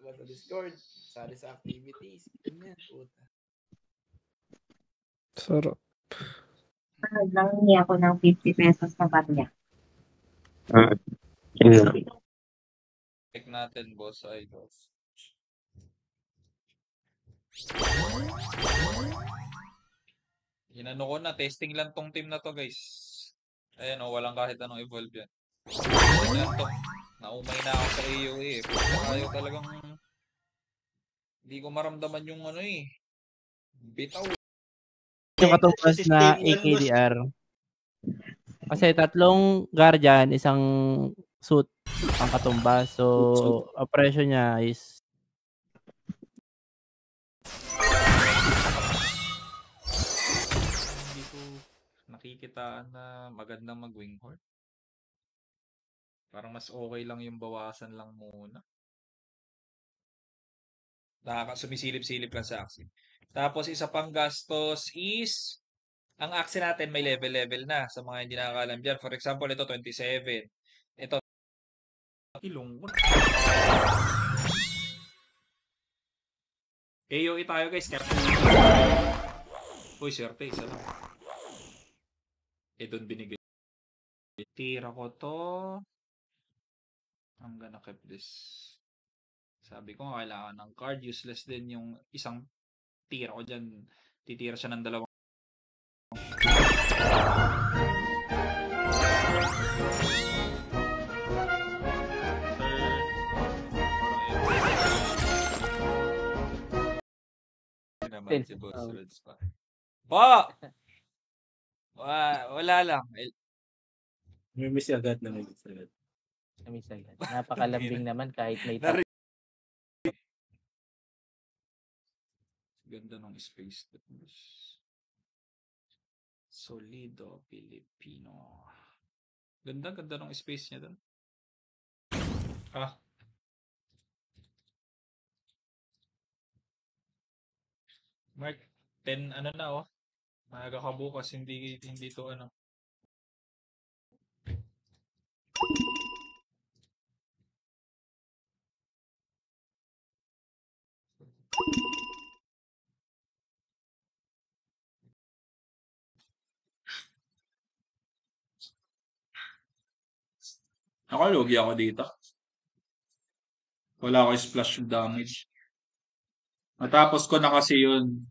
Sama sa Discord. Sali sa activities. Ganyan, puta. Sarap. Nangingi ako ng 50 pesos sa kanya. Check natin, boss. Idols. Inano ko na, testing lang tong team na to, guys. Ayan o, walang kahit anong evolve yan. Testing lang to. Naumay na ako sa AOE eh. Pero ayaw talagang hindi ko maramdaman yung ano eh. Bitaw. Yung katumbas na AKDR. Kasi 3 guardian, isang suit ang katumbas. So, ang presyo niya is Hindi ko nakikitaan na magandang mag-winghorn. Parang mas okay lang yung bawasan lang muna. Sumisilip-silip lang sa aksi. Tapos isa pang gastos is ang aksi natin may level-level na sa mga hindi nakakalam dyan. For example, ito 27. Ito ilong. AOE tayo guys. Uy, swerte. Isa lang. Doon binigay. Tira ko to. I'm gonna keep this. Sabi ko kailangan ng card. Useless din yung isang tira ko dyan. Titira siya ng 2. Naman si Boss Reds pa. Po! Wala lang. Namimiss agad. Namimiss agad. Napakalambing naman kahit may Ganda ng space. Solido Filipino. Ganda ng space niya doon. Mark, 10 ano na oh. Maaga ka bukas, hindi to ano. Nakalugi ako dito. Wala ako splash damage. Matapos ko na kasi yun.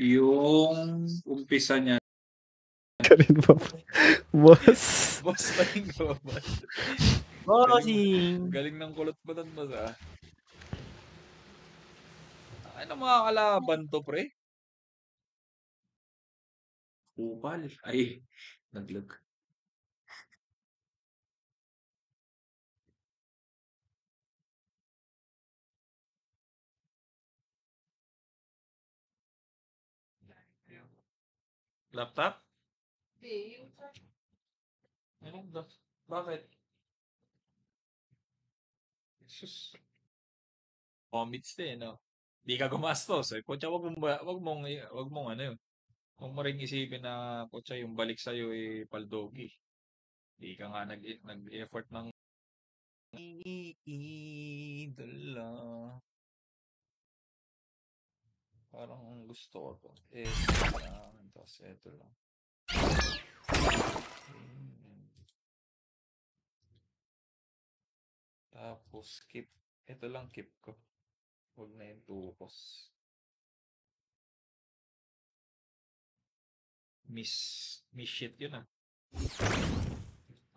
Yung umpisa niya. Karin pa pa. Boss. Boss pa rin ko, boss. bossing. Galing ng kulot ba doon, boss ah? Ano mga kalaban to, pre? Upal. Ay, naglag. Laptop? Ano ba? Bakit? Jesus. Commits din, no? Di ka gumastos. Eh. Kutsa, wag mong ano yun. Huwag mo rin isipin na kutsa yung balik sa'yo eh paldogi. Di ka nga nag-effort ng idala. Parang gusto ko to. Tapos ito lang. Tapos keep. Ito lang keep ko. Huwag na yung tukos. Miss shit yun ah.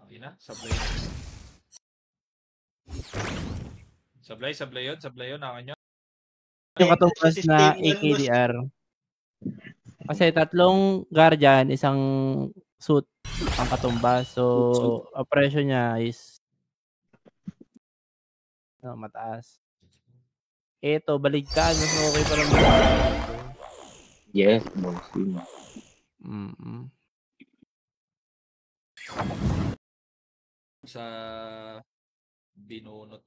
Okay na, sablay yun. Sablay yun, naka nyo. Yung katumbas na AKDR. Kasi 3 guardian, isang suit ang katumbas. So, ang presyo niya is mataas. Ito, baligtad. Mas okay pa lang. Yes, bossing. Sa binunot.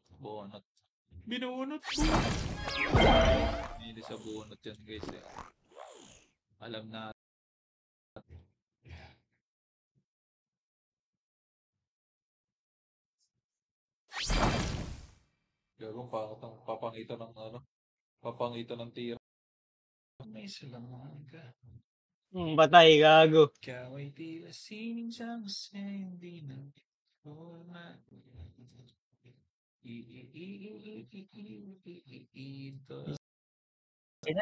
Hindi sa bunot yan guys eh. Alam na. Gagawin papangito ng ano, papangito ng tira. May salaman ka. Patay, gago. Ikaw ay tila sining siyang hindi na wala.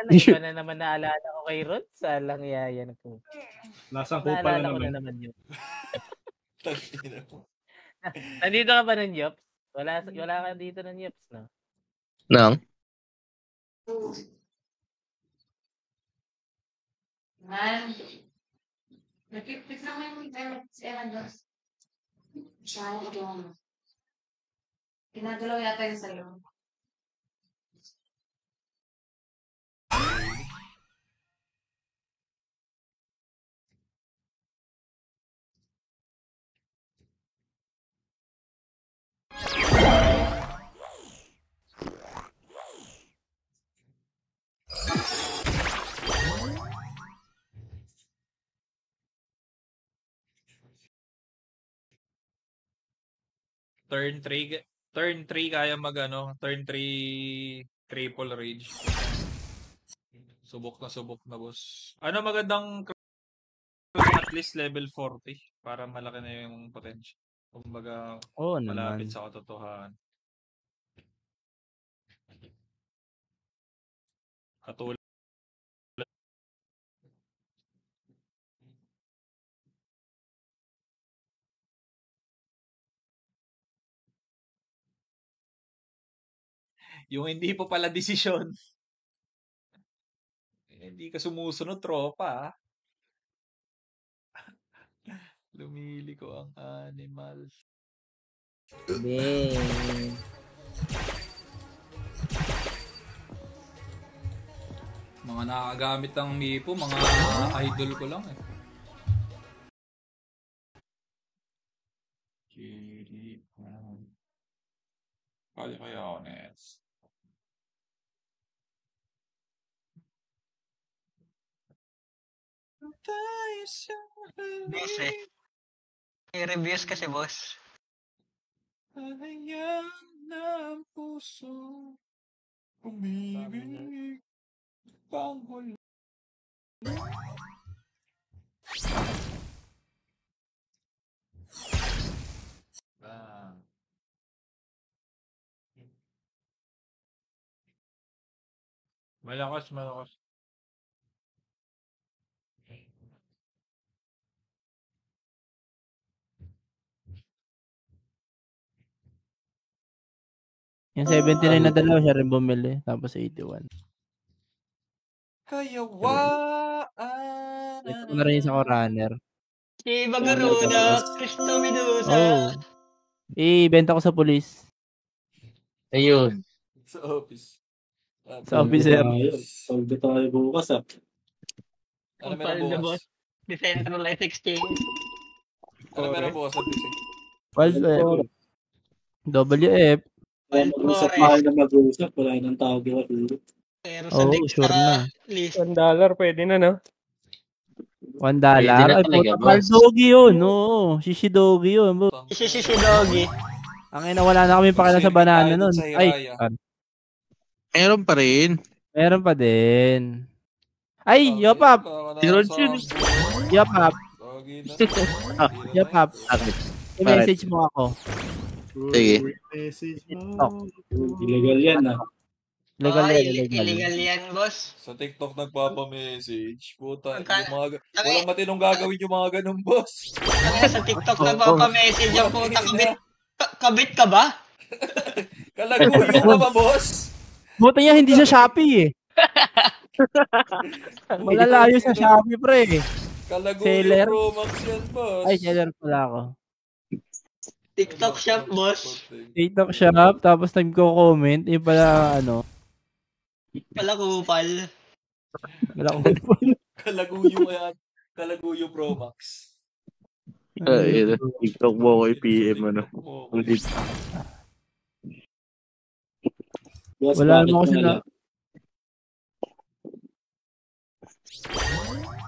Iba na naman naalala ko kay Ron. Salang yaya na po. Lasang kupal Naalala na ko na naman. naman yun. Tangina mo. Nandito ka ba ng Yops? Wala ka dito ng Yops, no? Nang? Man. Nagkipit naman yung dos. Siya yung pinagalaw yata yung sa'yo. Turn 3 kaya turn 3 triple rage. Subok na boss. Ano magandang at least level 40 para malaki na yung potential. Kumbaga Oo naman. malapit sa katotohanan. Katulad yung hindi po pala desisyon. Hindi ka sumusunod, tropa. Lumili ko ang animal. Bing. Mga nakagamit ng Mipo, mga idol ko lang eh. Kaya honest. Boss eh. May reviews kasi, boss. Hayang ng puso, umibig, panghul. Malakas. Yung 79 na dalawa siya rin bumili. Tapos 81. Kayawaan. Ito ko na rin yung sa runner. Si Bagaruda, Cristo Medusa. Oh. Benta ko sa police. Ayun. Sa office. Sa officer. Pag tayo bukas Ano Kupal meron na, bukas? boss. Decentralized exchange. Ano meron bukas? WF. Mag-usap tayo na mag-usap. Wala nang tawag dito. Pero sa Oo, Dex sure na. list. $1 pwede na, no? $1? Pwede na Ay, talaga, puta, boss. Paldogi yun. Oo, Shishidogi yun. Si Doggy. Ang ina, wala na kami pakialam sa banana nun. Ay, Meron pa rin. meron pa din. Ay, Yopap! Yopap! Yopap! I-message mo ako. Sige. TikTok. Illegal yan Legal Illegal yan, boss. Sa TikTok nagpapa-message. Puta, Magka- walang matinong gagawin yung mga ganun, boss. Kaya sa TikTok nagpapamessage ang puta. Kabit ka ba? Kalaguyo ka ba, boss? Buti niya hindi sa Shopee eh. Malalayo sa Shopee, pre. Kalaguyo Seller. Pro Max yan, boss. Ay, seller pala ako. TikTok shop, boss. TikTok shop, tapos nagko-comment. Yung pala, Pala kupal. wala ko. Kalaguyo kaya. Kalaguyo Pro Max. TikTok mo ko PM Ulit. Wala naman kasi na.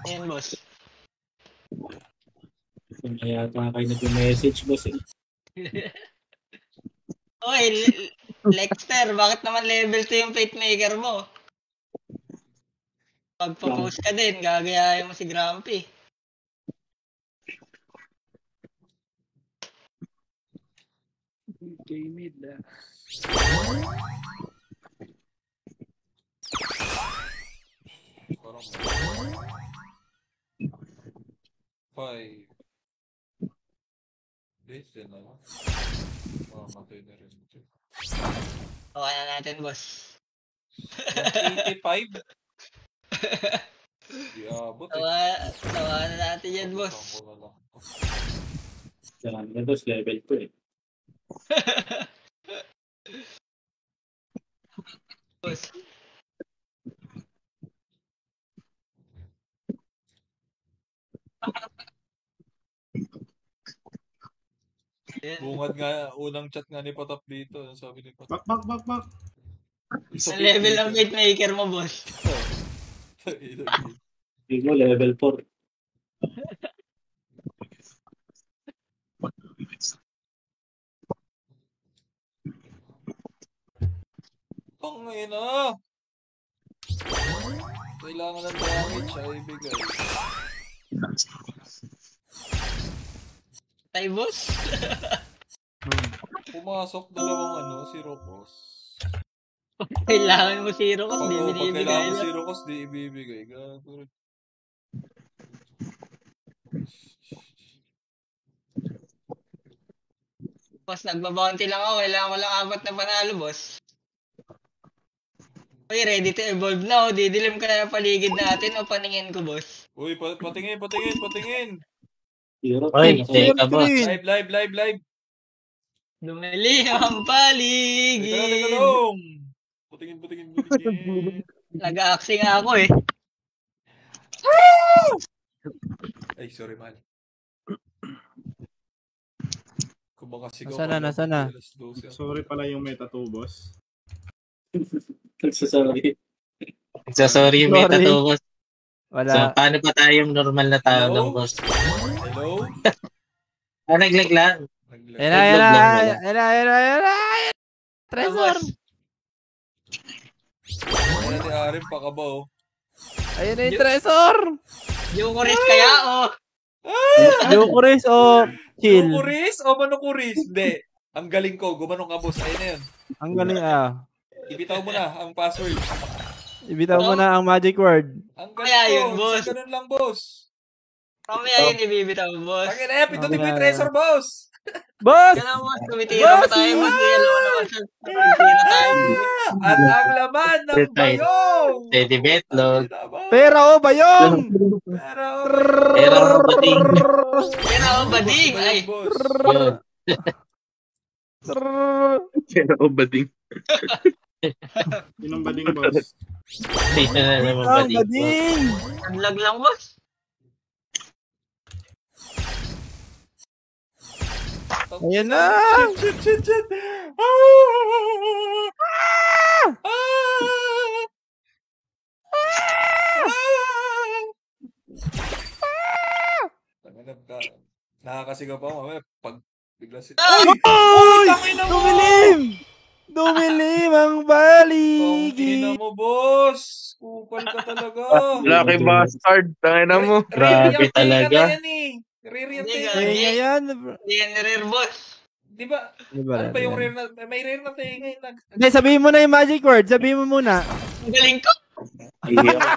Ayan, boss. Kaya kayo nag-message, boss eh. Okay, Lexter, bakit naman level 2 yung Fate Maker mo? Pagpa-post ka din, gagayahin mo si Grumpy. Parang 5. This din naman. Mamatay na rin ito. Okay na natin, boss. 85? Di abot eh. Tawa na natin yan, boss. Ako na lang. Yan, boss, level 2 eh. Boss. Bungad nga, unang chat nga ni Patap dito. Ang sabi ni Patap. Bak. Sa Ang level ng Fate Maker mo, boss. Hindi mo, level 4. Ang ina! Kailangan ng damage ay ibigay. Tay, boss. Pumasok dalawang zero cost. Kailangan mo zero cost, di Pag binibigay kailangan mo lang. zero cost, di ibibigay. Gago. Boss, nagbabounty lang ako. Kailangan ko lang 4 na panalo, boss. Uy, ready to evolve na. Didilim ka na paligid natin o paningin ko, boss. Uy, patingin. Hero. Oy, teka boss. Live. Lumili ang paligid. Teka lang. Patingin. Nag-aaksi nga ako eh. Ay, sorry, man. Kumakasigaw. Nasaan na? Sorry pala yung meta 2, boss. Nagsasorry. Sorry yung meta Sorry. to, boss. Wala. So, paano pa tayong normal na tao Hello? lang, boss? Hello? Naglag lang. Ayan na. Tresor. Ayan ni Arim, pakabaw. Ayun na yung Tresor. Yukuris kaya oh. Jokeres o chill. Manukuris o manukuris? Hindi. Ang galing ko. Gumanong ka, boss. Ayun na yun. Ang galing Ibitaw mo na ang password. Ibitaw mo na ang magic word. Ang Kaya galing yun, ko. boss. Sa ganun lang, boss. Mamaya yun ibibitaw, boss. Tangin na, pindutin mo yung Tresor, boss. Boss! Kaya boss, tumitira pa tayo, boss. Hindi alam mo naman sa tumitira tayo. At ang laman ng bayong. Teddy Betlog. Pera o bayong! Pero, Pero bating. Kaya ako bading. Ay, boss. Yun. Pero bading. Yun ang bading, boss. Sino na naman Ang bating. bading! naglag lang, boss. Ayan na! Shit. Nakakasigaw pa ako. Pag bigla si... Oy! Tangina mo! Dumilim ang Tangina baligid! mo, boss! Kupal ka talaga. Lucky bastard. Tangina mo. Grabe talaga. Re-reacting Hindi ka Ay, na yan. ngayon. Hindi yan rare, boss. Di ba? Ano ba yung rare na... May rare na tayo ngayon. Hindi, sabihin mo na yung magic word. Sabihin mo muna. Ang galing ko.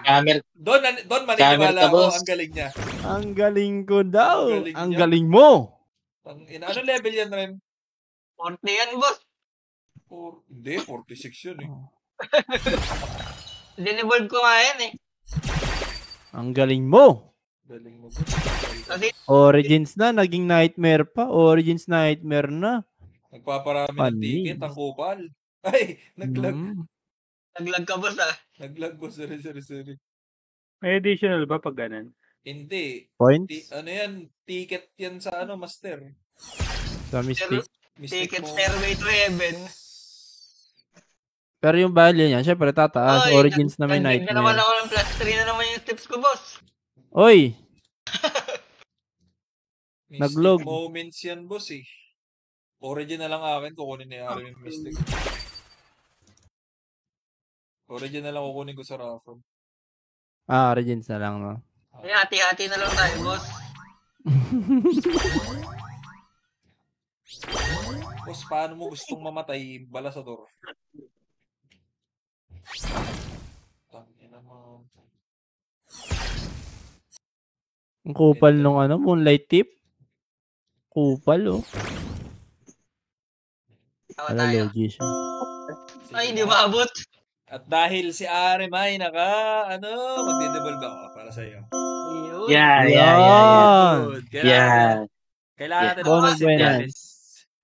Camel. Doon maniniwala ka, ako. boss. Ang galing niya. Ang galing ko daw. Ang galing Ang niya. galing mo. Ano level yan, Rem? 40 yan, boss. Hindi, 46 yun eh. Dinevolve ko nga yan eh. Ang galing mo. Galing mo. Kasi Origins na. Naging nightmare pa. Origins nightmare na. Nagpaparami ng Panis. ticket, ang kupal. Ay, naglag. naglag ka, boss ah. Naglag ko, sorry. May additional ba pag ganun? Hindi. Points? Ano yan? Ticket yan sa master. Sa Mystic. Ticket Stairway to Heaven. Pero yung value niya, syempre tataas. Oy, Origins na may nag-dig na naman nightmare. ako ng plus 3 na naman yung steps ko, boss. Oy! Mystic Naglog. moments yan, boss eh. Origin na lang akin, kukunin ni Arim yung Mystic. Origin na lang kukunin ko sa Raffle. Origins na lang, no? May hati-hati na lang tayo, boss. Boss, paano mo gustong mamatay Balasador? Tangina mo. Ang kupal nung Moonlight Tip. Kupal, oh. Tawa Wala tayo. logi siya. Ay, hindi maabot. At dahil si Arem ay magde-devolve ako para sa iyo. Yun. Yan. Good. Yeah. Kailangan natin Bonus ng buenas. Dallas.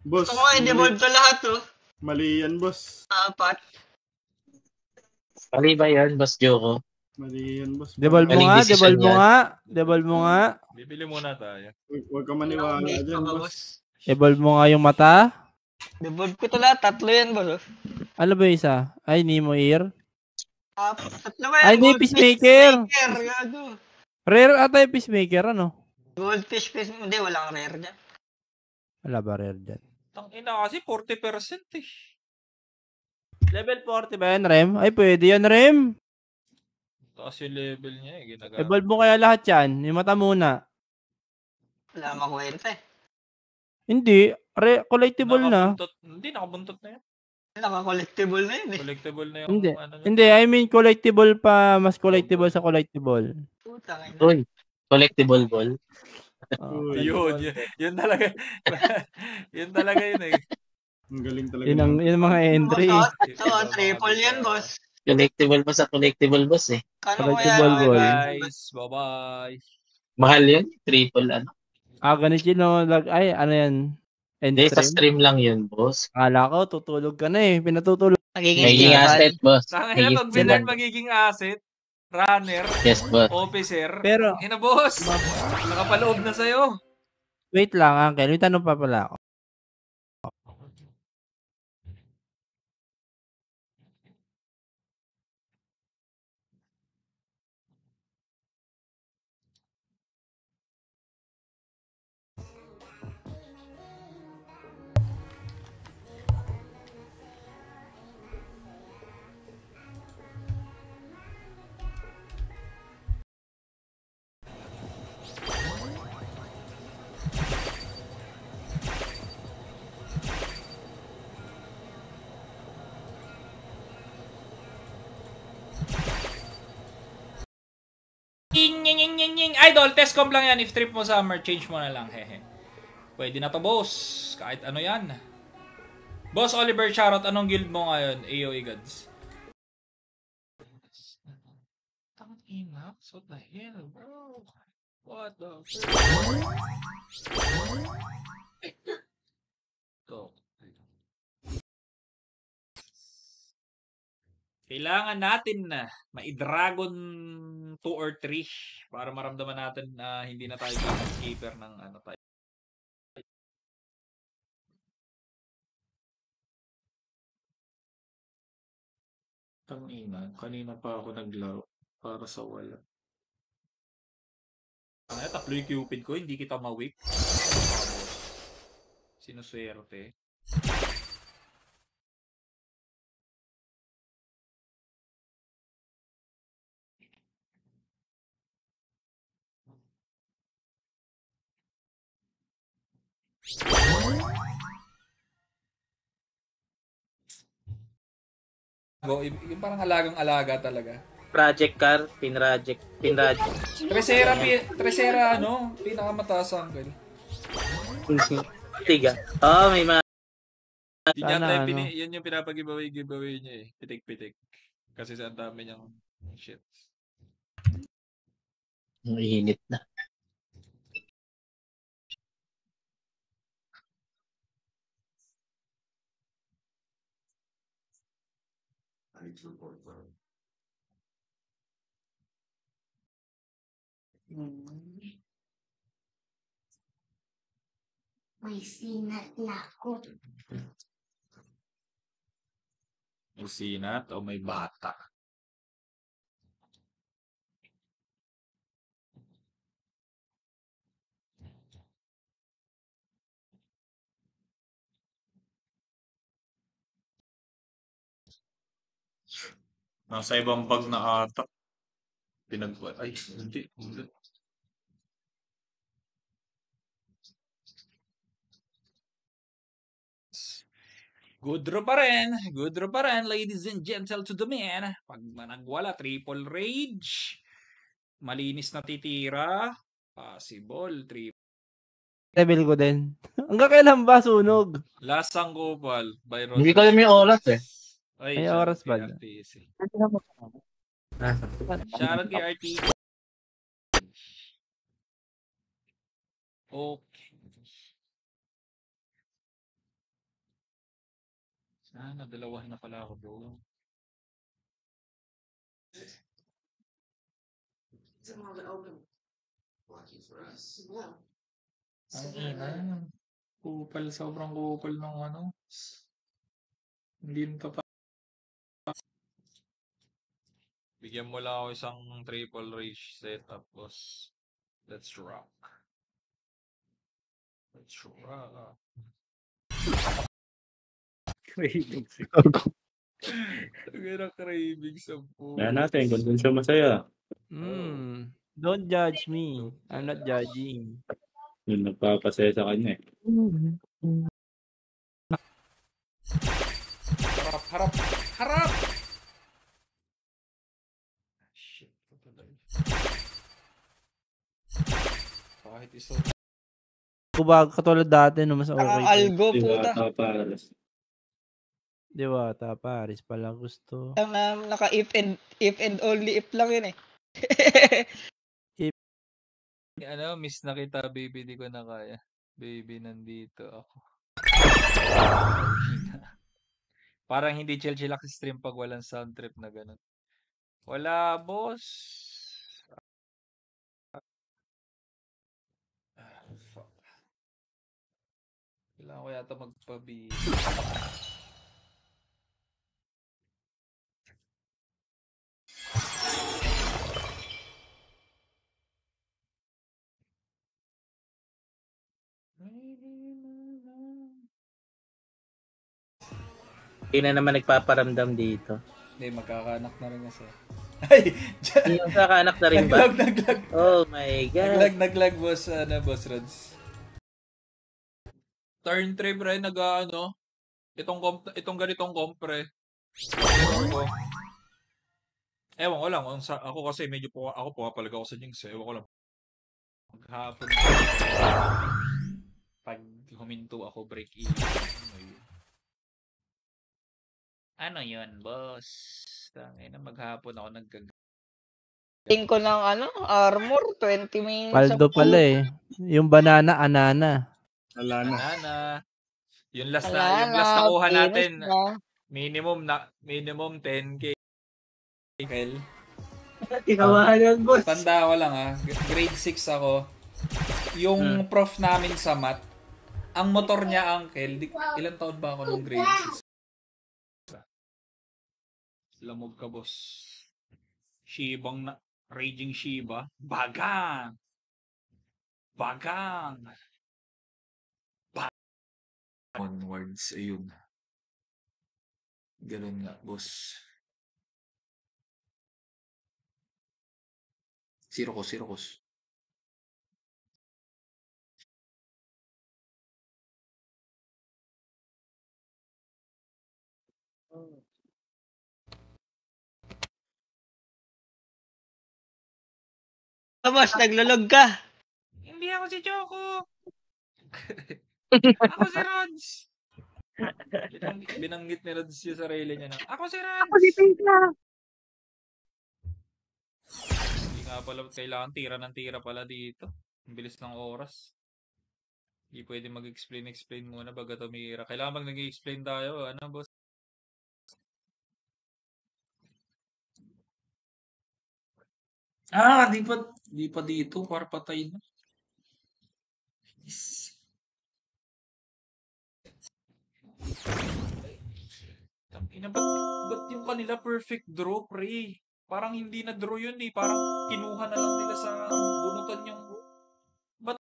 Boss, Gusto ko i-devolve to lahat, oh. mali yan, boss. 4. Mali ba yun, Boss Joko? Mali yan, boss. Devolve mo Maling nga, decision devolve mo yan. nga. Devolve mo nga. Bibili muna tayo. Huwag ka maniwala Okay, dyan, baka, boss. Devolve mo nga yung mata. Devolve ko to lahat. 3 yan, boss. Ano ba yung isa? Ay, Nemo Ear. 3 ba yan? Ay, hindi, Goldfish, Peacemaker. gago. Rare ata yung Peacemaker, ano? Goldfish, hindi, walang rare dyan. Wala ba rare dyan? Tangina kasi 40% eh. Level 40 ba yan, Rem? Ay, pwede yan, Rem. Taas yung level niya eh. Ginagamit. Evolve mo kaya lahat yan. Yung mata muna. Wala makwenta eh. Hindi. Collectible na. Nakabuntot. Hindi, nakabuntot na yan. Naka-collectible na yun eh. Collectible na yung Hindi. ano niya. Hindi, I mean collectible pa. Mas collectible sa collectible. Putang ina. Uy, collectible ball. Uy, Yun talaga. Yun talaga yun eh. ang galing talaga. Yun ang mga entry. Triple yan, boss. Collectible pa sa collectible, boss eh. Kano ko Collectible yan? ball. Guys, bye-bye. Mahal yun, triple ano. Ganit yun. No? Ay, ano yan? End Hindi, sa stream? stream lang yun, boss. Akala ko, tutulog ka na eh. Pinatutulog. Magiging asset, boss. Tangina, pag bilan magiging asset, runner, Yes, boss. officer. Pero, Ina boss, nakapaloob na sa'yo. wait lang, Uncle. May tanong pa pala ako. Ying. Idol, test comp lang yan. If trip mo summer, change mo na lang. Hehe. Pwede na to, boss. Kahit ano yan. Boss Oliver Charot, anong guild mo ngayon? AOE Gods. Tangina, what the hell, bro? What the to. Kailangan natin na mai-dragon 2 or 3 para maramdaman natin na hindi na tayo keeper ng ano tayo. Kanina pa ako naglaro para sa wala. Tatlo yung Cupid ko, hindi kita ma-whip. Sinuswerte. Yung parang alagang-alaga talaga. Project car, pinraject. Tresera pinakamataas ang gal. Tiga. May mga Yun yata Sana, yun yung pinapag-giveaway niya eh. Pitik-pitik. Kasi sa dami niyang shit. Ang init na. May sinat na ako. May sinat o may bata. Nasa ibang bag na ata. Ay, hindi. Good draw pa rin. Good draw pa rin, ladies and gentle to the man. Pag managwala, triple rage. Malinis na titira. Possible. Level ko din. Hanggang kailan ba sunog? Lasang Gopal. By Hindi ko alam yung oras eh. Ay, May oras ba? RTC. Shoutout kay RTC. Okay. Sana, dalawahin na pala ako doon. Ang ina. Kupal, sobrang kupal ng ano. Hindi na bigyan mo lang ako isang triple rage setup, boss. Let's rock. Let's rock. Cravings. Tagay na cravings sa po. Kaya natin, kung doon siya masaya. Don't judge me. I'm not judging. Yung nagpapasaya sa kanya eh. Harap, harap, harap! Shit. Kahit isa. Kubag katulad dati no, mas okay. Algo, puta. Diwata, Paris pala gusto. Naka if and only if lang yun eh. Ano, miss na kita, baby, di ko na kaya. Baby, nandito ako. Parang hindi chill-chill ako stream pag walang sound trip na gano'n. Wala, boss. Fuck. Kailangan ko yata magpabi. Hindi na naman nagpaparamdam dito. Hindi, magkakaanak na rin kasi. Ay! Yung kakaanak na rin ba? Naglag. Oh my God. Naglag, boss, boss Rods. Turn trip rin, nag-ano. Itong ganitong kompre. Ewan ko lang. Ako kasi medyo ako pumapalag ako sa Jinx. Ewan ko lang. Maghapon. Pag huminto ako, break even. Ano yun, boss? Tangina, maghapon ako Tingin ko ng armor, 20 minutes. Paldo pala eh. Yung banana, anana. Banana. Yung last nakuha natin, minimum 10k. Kel. Tinawahan boss. Tanda ko lang grade 6 ako. Yung prof namin sa math, ang motor niya, Uncle, ilang taon ba ako nung grade 6? Lamog ka, boss. Shibang na. Raging Shiba. Bagang! Onwards, ayun. Ganun nga, boss. Sirokos. Boss, naglulog ka. Hindi ako si Choco. Ako si Rods. Binanggit ni Rods yung sarili niya na, ako si Rods. Ako si Pinka. Hindi nga pala, kailangan tira ng tira pala dito. Ang bilis ng oras. Hindi pwede mag-explain muna baga tumira. Kailangan mag nag-explain tayo. Ano, boss? Di pa dito. Para patay na. Yes. Ba't yung kanila perfect draw, pre? Parang hindi na draw yun eh. Parang kinuha na lang nila sa bunutan yung... Ba't?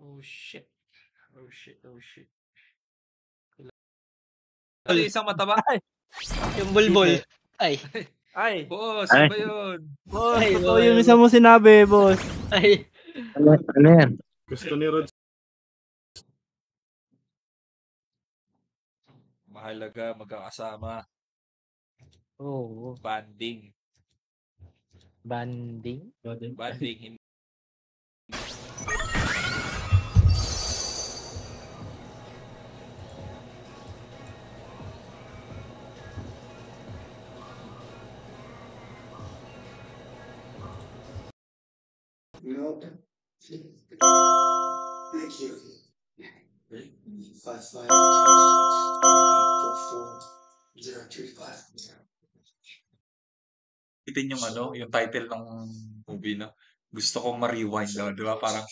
Oh, shit. Oh shit, oh shit. Ano yung isang mataba? Yung bulbul. Ay. Ay, Boss, Ay. ano ba yun? boss, Ay, totoo yung isa mo sinabi, boss. Ay. Ano yan? Gusto ni Rod. Mahalaga magkakasama. Oo. Banding. Banding? Banding. Itin yung ano, yung title ng movie, no? Gusto kong ma-rewind daw, di ba? Parang,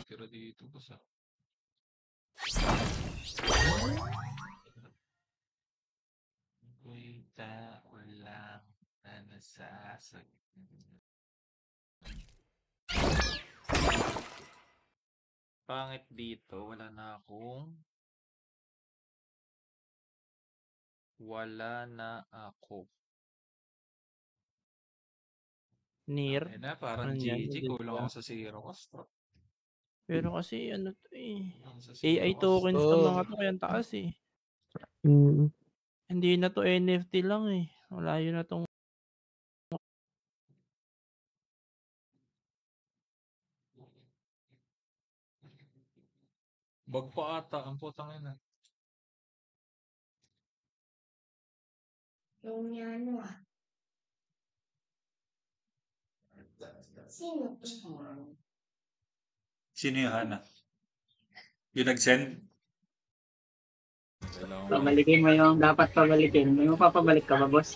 pero dito ko sa... Ako'y tao lang na nasasag. Pangit dito, wala na ako. Near. Ayun na, parang Ano yan, GG, hindi kulang ba? ako sa zero cost. Pero kasi ano to eh. Kulang sa AI zero cost. tokens na mga to kaya ang taas eh. Hindi na to NFT lang eh. Wala yun na tong Bag pa ata, ang putang ina. Yung ano ah. Sino to? Sino yung Hana? Yung nag-send? Hello. Pabalikin mo yung dapat pabalikin. May mapapabalik ka ba, boss?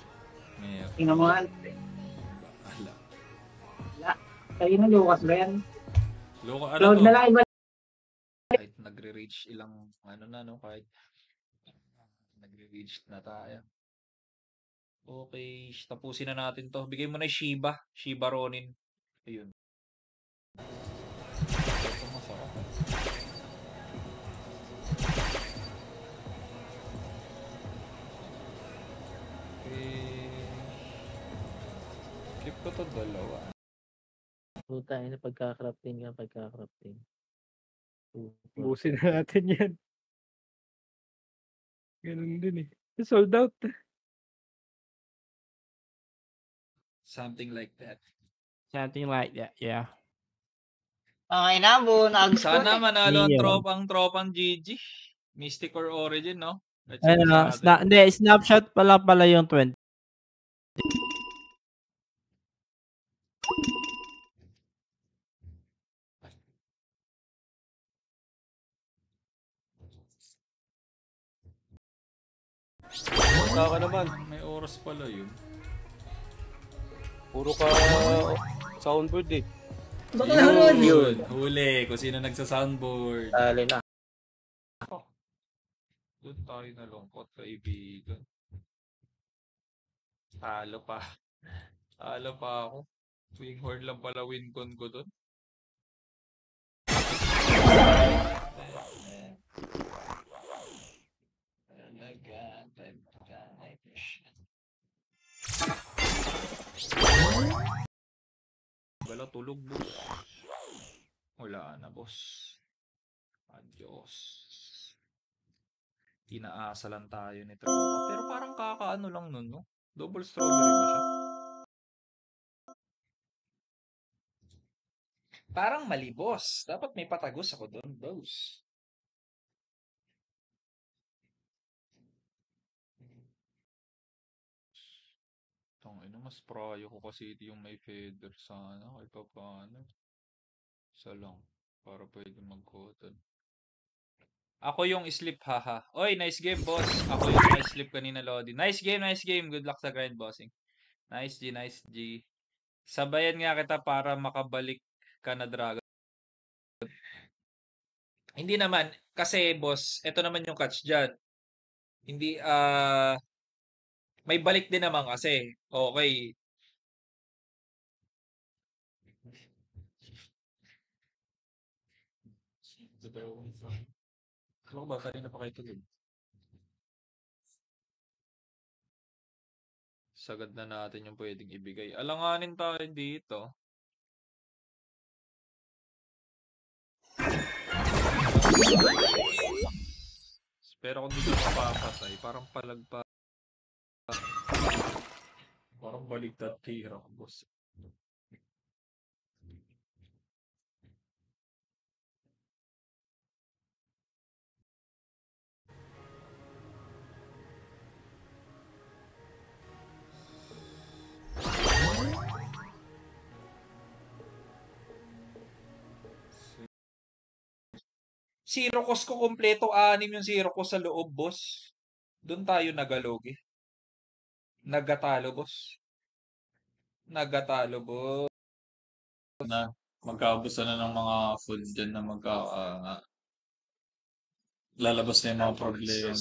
Meron. Tingnan mo nga. Ala. Kayo na, Lucas ba yan? Loko, ano Load to? na lang iba. Kahit nagre-reach ilang, ano na, no? Kahit nagre-reach na tayo. Okay, tapusin na natin to. Bigay mo na yung Shiba. Shiba Ronin. Ayun. Ito masarap. Keep ko to dalawa. puta na pagka-crafting. Busin na natin yan. Ganun din eh. Sold out. Something like that. Something like that, yeah. Okay na, buo na gusto Sana na. manalo ang Ayun. tropang GG. Mystic or Origin, no? Let's Ano, see sa atin. hindi, snapshot pala yung 20. Saka naman. May oras pala yun. Puro ka soundboard eh. Yun. Huli. Kung sino nagsa-soundboard. Dali na. Doon tayo nalungkot, kaibigan. Talo pa. Talo pa ako. Swing horn lang pala win con ko doon. Bala tulog, boss. Wala na, boss. Adios. Tinaasa lang tayo ni Tropa. Pero parang kakaano lang nun, no? Double strawberry ba siya? Parang mali, boss. Dapat may patagos ako doon, boss. Tangina, mas prayo ko kasi ito yung may feather sana. Kahit pa paano. Isa lang. Para pwede mag-cotton. Ako yung sleep, haha. Oy, nice game, boss. Ako yung na-sleep kanina, Lodi. Nice game, nice game. Good luck sa grind, bossing. Nice G, nice G. Sabayan nga kita para makabalik ka na Dragon. Hindi naman. Kasi, boss, ito naman yung catch dyan. Hindi, may balik din naman kasi. Okay. Ano ba? Kanina pa kayo tulog. Sagad na natin yung pwedeng ibigay. Alanganin tayo dito. Pero kung dito mapapatay, parang palagpa. Parang baligtad tira ko, boss. Zero cost ko kompleto, 6 yung zero cost sa loob, boss. Doon tayo nagalogi. Nagatalo, boss. Nagatalo, boss. Na magkaubusan na ng mga food dyan na lalabas na yung mga problema.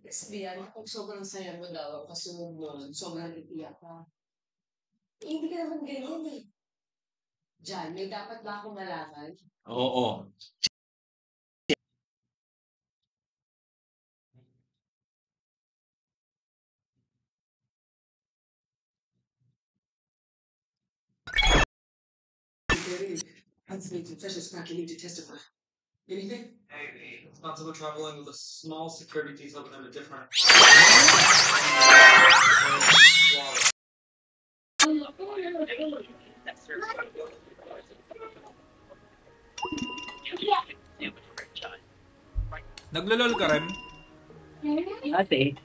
Sabihan, kung sobrang saya mo daw, kasunod nun, sobrang iiyak ka. Eh, hindi ka naman ganyan eh. Diyan, may dapat ba akong malaman? Oo. Unsolicited precious back, you need to testify. Anything? Hey, responsible traveling with a small security detail within a different. Naglolol ka rin? Ate.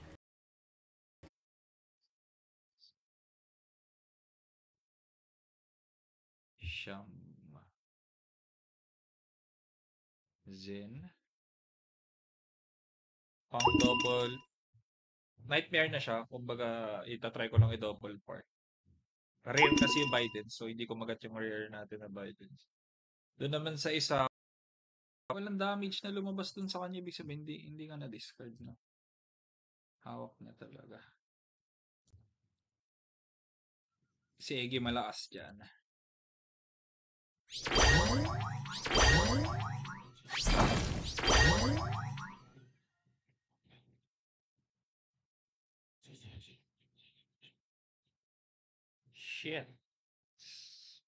Siyam. Zen. Pang double. Nightmare na siya. Kumbaga, itatry ko lang i-double part. Rare kasi yung Biden. So, hindi ko magat yung rare natin na Biden. Doon naman sa isa, walang damage na lumabas dun sa kanya. Ibig sabihin, hindi ka na-discard na. Hawak na talaga. Si Egi malakas dyan. Shit.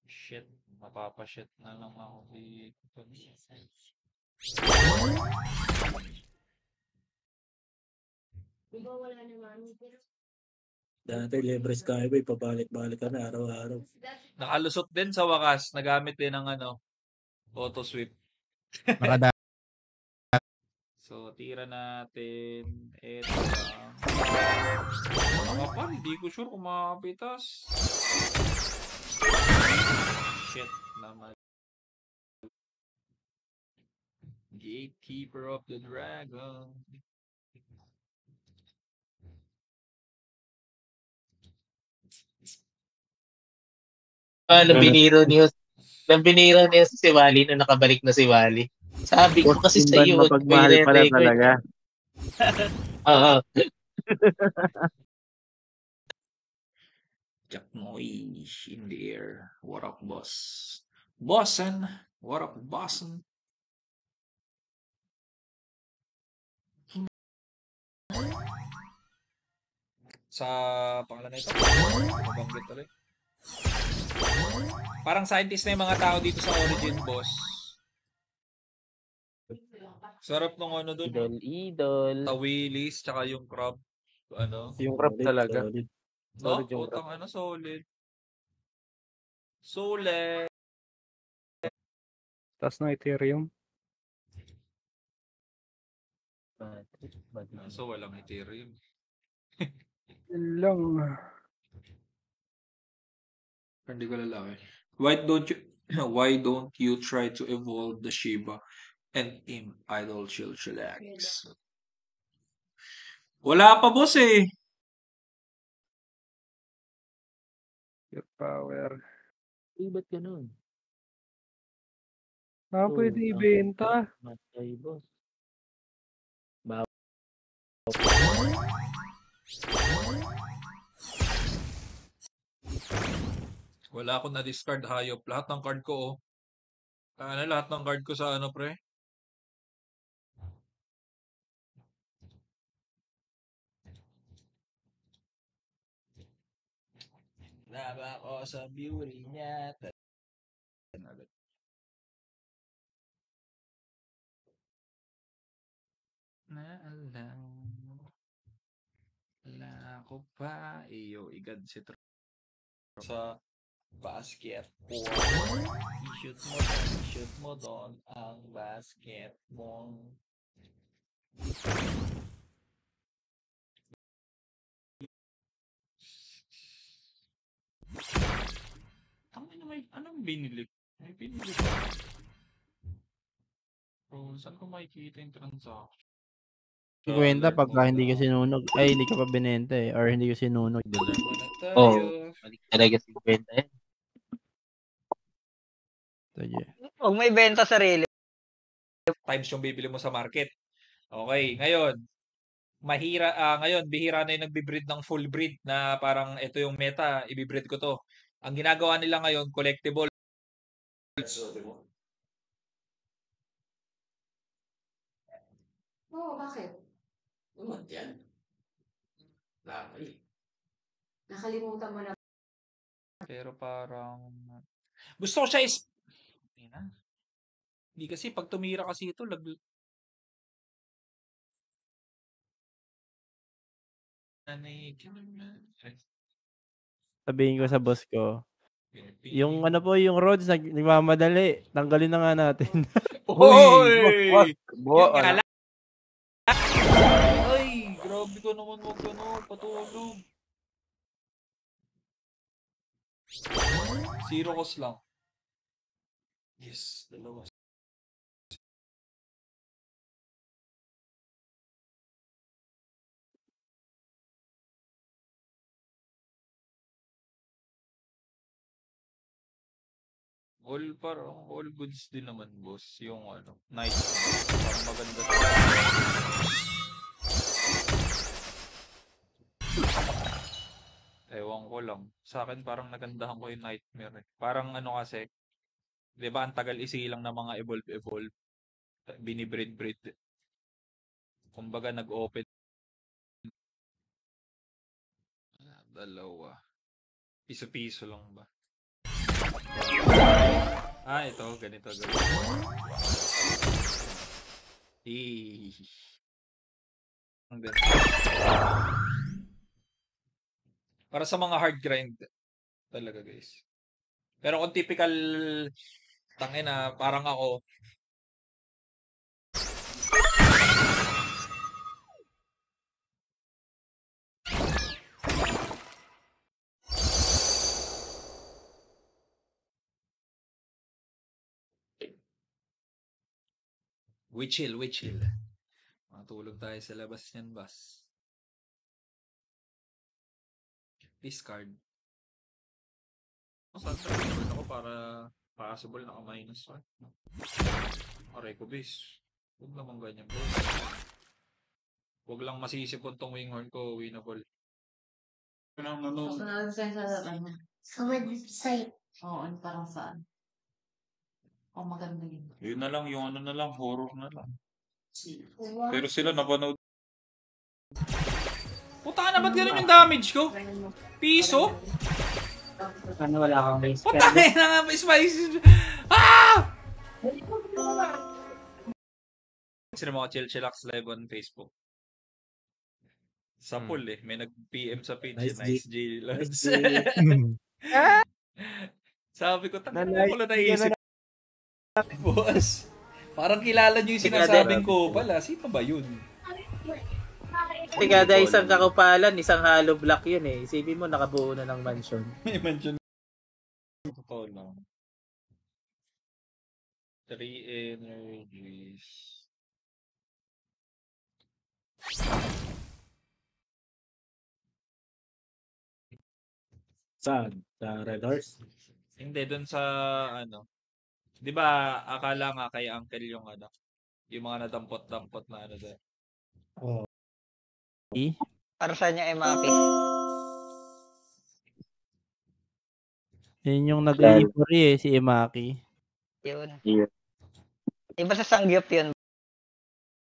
Shit. Mapapashit na lang ako dito. Diba wala naman, pero Dati libre Skyway, pabalik-balik ka na araw-araw. Nakalusot din sa wakas. Nagamit din ng auto sweep. Nakada. So, tira natin. Ito lang. Mga pa, hindi ko sure kung makapitas. Shit naman. Gatekeeper of the Dragon. Nang biniro niya si Wally nung nakabalik na si Wally. Sabi ko kasi sa iyo, mapagmahal pala talaga. Oo. Jack Moy in the air. What up, boss? Bossan. What up, Bossan? Sa pangalan na ito, mabanggit ulit. Parang scientist na yung mga tao dito sa Origin, boss. Sarap ng ano doon. Idol. Tawilis, tsaka yung crab. Yung crab talaga. No, utang solid. Solid. Tapos na Ethereum. So, walang Ethereum. Yun lang. Hindi ko lalaki. Why don't you try to evolve the Shiba And Team Idol Chillax. Wala pa, boss eh. Pure power. Uy, ba't ganun? Pwede ibenta. Matay, boss. Wala akong na-discard hayop. Lahat ng card ko, oh. Lahat ng card ko sa ano, pre? Laba ko sa beauty niya. Naalam. Wala ko pa. Iyo, igad si sa basket. I-shoot mo doon ang basket mo. Anong binili? May binili ba? Bro, saan ko makikita yung transaction? Kwenta pagka hindi ka sinunog. Ay, hindi ka pa binenta eh. Or hindi ka sinunog. Diba? Balik talaga si Kwenta yan. Huwag may benta sarili. Times yung bibili mo sa market. Okay, ngayon, ngayon, bihira na yung nagbe-breed ng full breed na parang ito yung meta, i-breed ko to. Ang ginagawa nila ngayon, collectible. Bakit? Naman yan. Laki. Nakalimutan mo na. Pero parang gusto ko siya hindi kasi pag tumira kasi ito Sabihin ko sa boss ko, yung ano po, yung roads, nagmamadali. Tanggalin na nga natin. Uy! Ay, grabe ko naman wag patulog. Zero cost lang. Yes, dalawa. All goods din naman, boss. Yung ano, nice. Parang maganda. Ewan ko lang. Sa akin parang nagandahan ko yung Nightmare. Parang ano kasi, 'di ba ang tagal isilang ng mga evolve. Binibreed. Kumbaga nag-open. Dalawa. Piso-piso lang ba? Ito. Ganito. Ang ganda. Para sa mga hard grind talaga, guys. Pero kung typical tangina, parang ako, we chill. Matulog tayo sa labas niyan, boss. Discard. Saan discard ako para possible na ka-minus 1. Aray ko, bis. Huwag naman ganyan, bro. Huwag lang masisipon tong winghorn ko, winnable. Sa website. Oo, parang saan? Maganda yun. Yun na lang, yung ano na lang, horror na lang. Pero sila napanood. Puta na, ba't ganun yung damage ko? Piso? Ano, wala kang base. Puta na nga, spicy. Sino mga chillax live on Facebook? Sa pool may nag-PM sa page. Nice G. Sabi ko, tayo na pala naisip. Boss, parang kilala nyo yung sinasabing ko pala. Sino ba yun? Kasi kada isang kakupalan, isang hollow block yun eh. Isipin mo, nakabuo na ng mansion. May mansion. Totoo lang. 3 energies. Saan? Sa Red Horse? Hindi, dun sa ano. Di ba akala nga kay Uncle yung ano, yung mga nadampot-dampot na ano doon. Oo. Para sa niya Maki. Yun yung nag-iipuri si Emaki. Yun. Yeah. Iba sa sangyup yun.